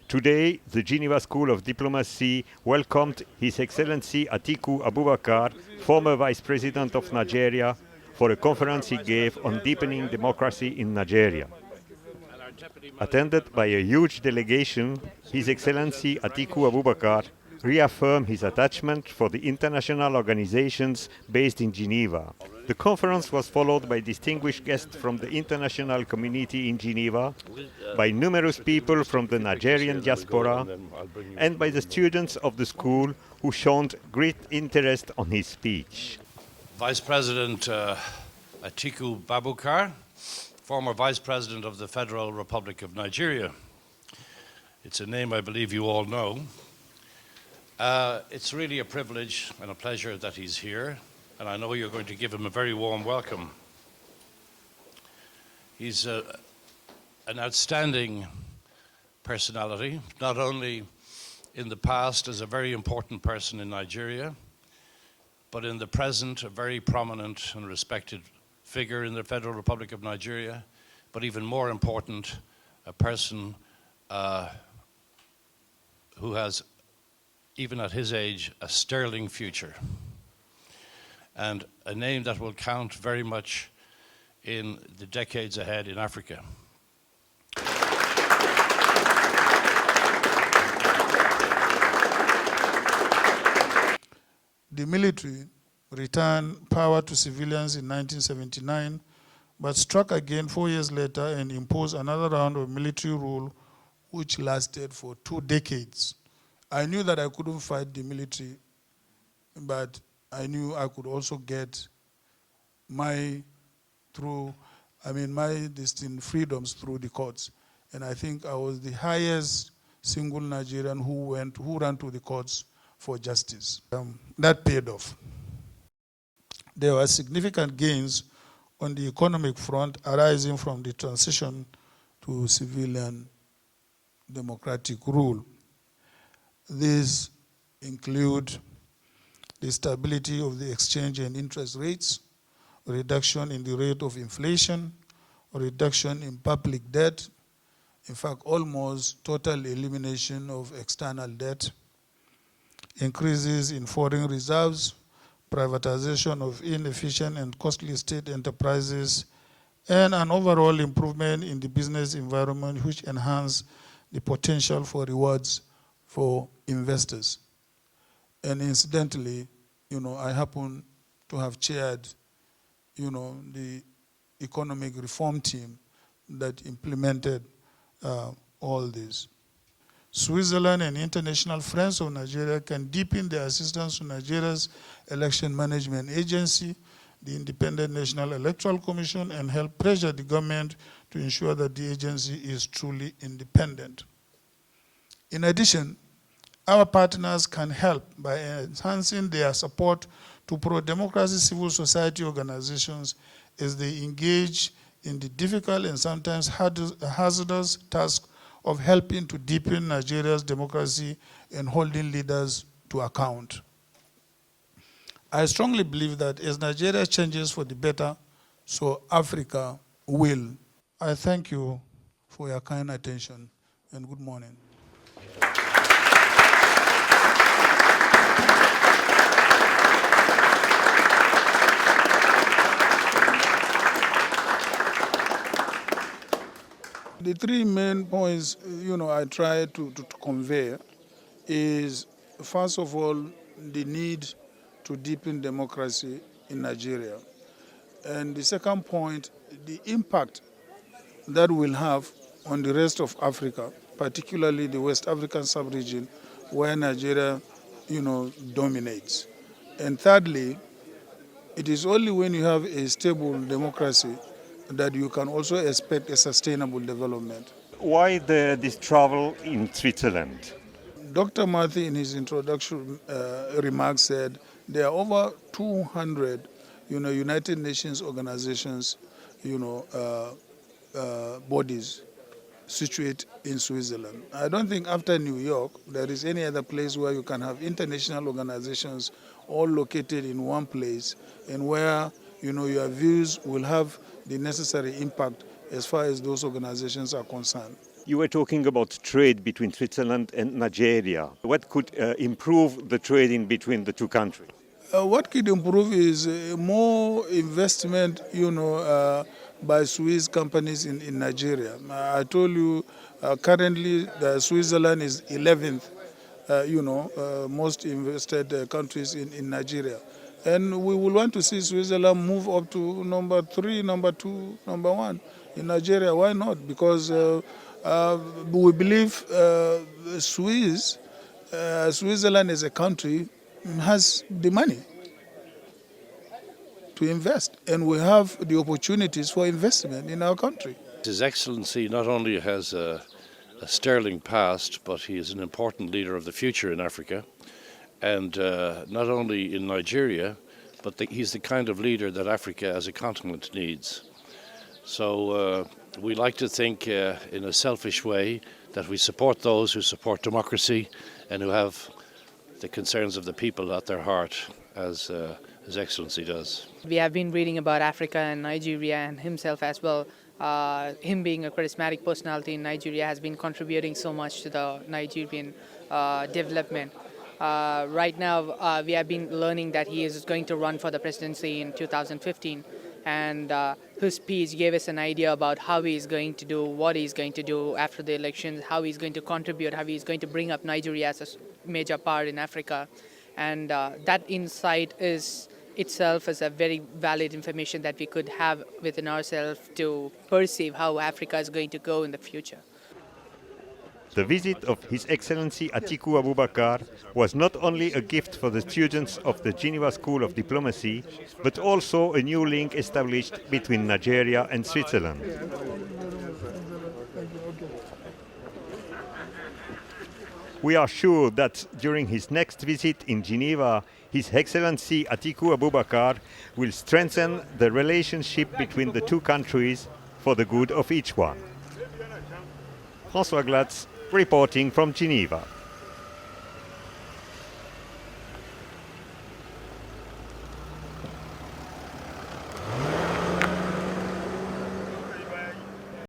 Today, the Geneva School of Diplomacy welcomed His Excellency Atiku Abubakar, former Vice President of Nigeria, for a conference he gave on deepening democracy in Nigeria. Attended by a huge delegation, His Excellency Atiku Abubakar reaffirmed his attachment for the international organizations based in Geneva. The conference was followed by distinguished guests from the international community in Geneva, by numerous people from the Nigerian diaspora, and by the students of the school who showed great interest on his speech. Vice President Atiku Abubakar, former Vice President of the Federal Republic of Nigeria. It's a name I believe you all know. It's really a privilege and a pleasure that he's here, and I know you're going to give him a very warm welcome. He's an outstanding personality, not only in the past as a very important person in Nigeria, but in the present a very prominent and respected figure in the Federal Republic of Nigeria, but even more important, a person who has, even at his age, a sterling future, and a name that will count very much in the decades ahead in Africa. The military returned power to civilians in 1979, but struck again 4 years later and imposed another round of military rule which lasted for 2 decades. I knew that I couldn't fight the military, but I knew I could also get my distinct freedoms through the courts. And I think I was the highest single Nigerian who ran to the courts for justice. That paid off. There were significant gains on the economic front arising from the transition to civilian democratic rule. These include the stability of the exchange and interest rates, a reduction in the rate of inflation, a reduction in public debt, in fact, almost total elimination of external debt, increases in foreign reserves, privatization of inefficient and costly state enterprises, and an overall improvement in the business environment which enhanced the potential for rewards for investors. And incidentally, I happen to have chaired, the economic reform team that implemented all this. Switzerland and international friends of Nigeria can deepen their assistance to Nigeria's election management agency, the Independent National Electoral Commission, and help pressure the government to ensure that the agency is truly independent. In addition, our partners can help by enhancing their support to pro-democracy civil society organizations as they engage in the difficult and sometimes hazardous task of helping to deepen Nigeria's democracy and holding leaders to account. I strongly believe that as Nigeria changes for the better, so Africa will. I thank you for your kind attention, and good morning. The 3 main points, I try to convey is, first of all, the need to deepen democracy in Nigeria. And the second point, the impact that will have on the rest of Africa, particularly the West African sub-region, where Nigeria, dominates. And thirdly, it is only when you have a stable democracy that you can also expect a sustainable development. Why this travel in Switzerland? Dr. Marthi, in his introduction remarks, said there are over 200, United Nations organizations, bodies situate in Switzerland. I don't think after New York there is any other place where you can have international organizations all located in one place, and where your views will have the necessary impact as far as those organizations are concerned. You were talking about trade between Switzerland and Nigeria. What could improve the trading between the two countries? What could improve is more investment, by Swiss companies in Nigeria. I told you currently Switzerland is 11th, most invested countries in Nigeria. And we will want to see Switzerland move up to number 3, number 2, number 1 in Nigeria. Why not? Because we believe Switzerland as a country has the money to invest, and we have the opportunities for investment in our country. His Excellency not only has a sterling past, but he is an important leader of the future in Africa, and not only in Nigeria, but he's the kind of leader that Africa as a continent needs. So we like to think in a selfish way that we support those who support democracy and who have the concerns of the people at their heart, as His Excellency does. We have been reading about Africa and Nigeria and himself as well. Him being a charismatic personality in Nigeria has been contributing so much to the Nigerian development. Right now, we have been learning that he is going to run for the presidency in 2015. And his speech gave us an idea about how he is going to do, what he is going to do after the elections, how he is going to contribute, how he is going to bring up Nigeria as a major part in Africa. And that insight itself is a very valid information that we could have within ourselves to perceive how Africa is going to go in the future. The visit of His Excellency Atiku Abubakar was not only a gift for the students of the Geneva School of Diplomacy, but also a new link established between Nigeria and Switzerland. We are sure that during his next visit in Geneva, His Excellency Atiku Abubakar will strengthen the relationship between the two countries for the good of each one. François Glatz, reporting from Geneva.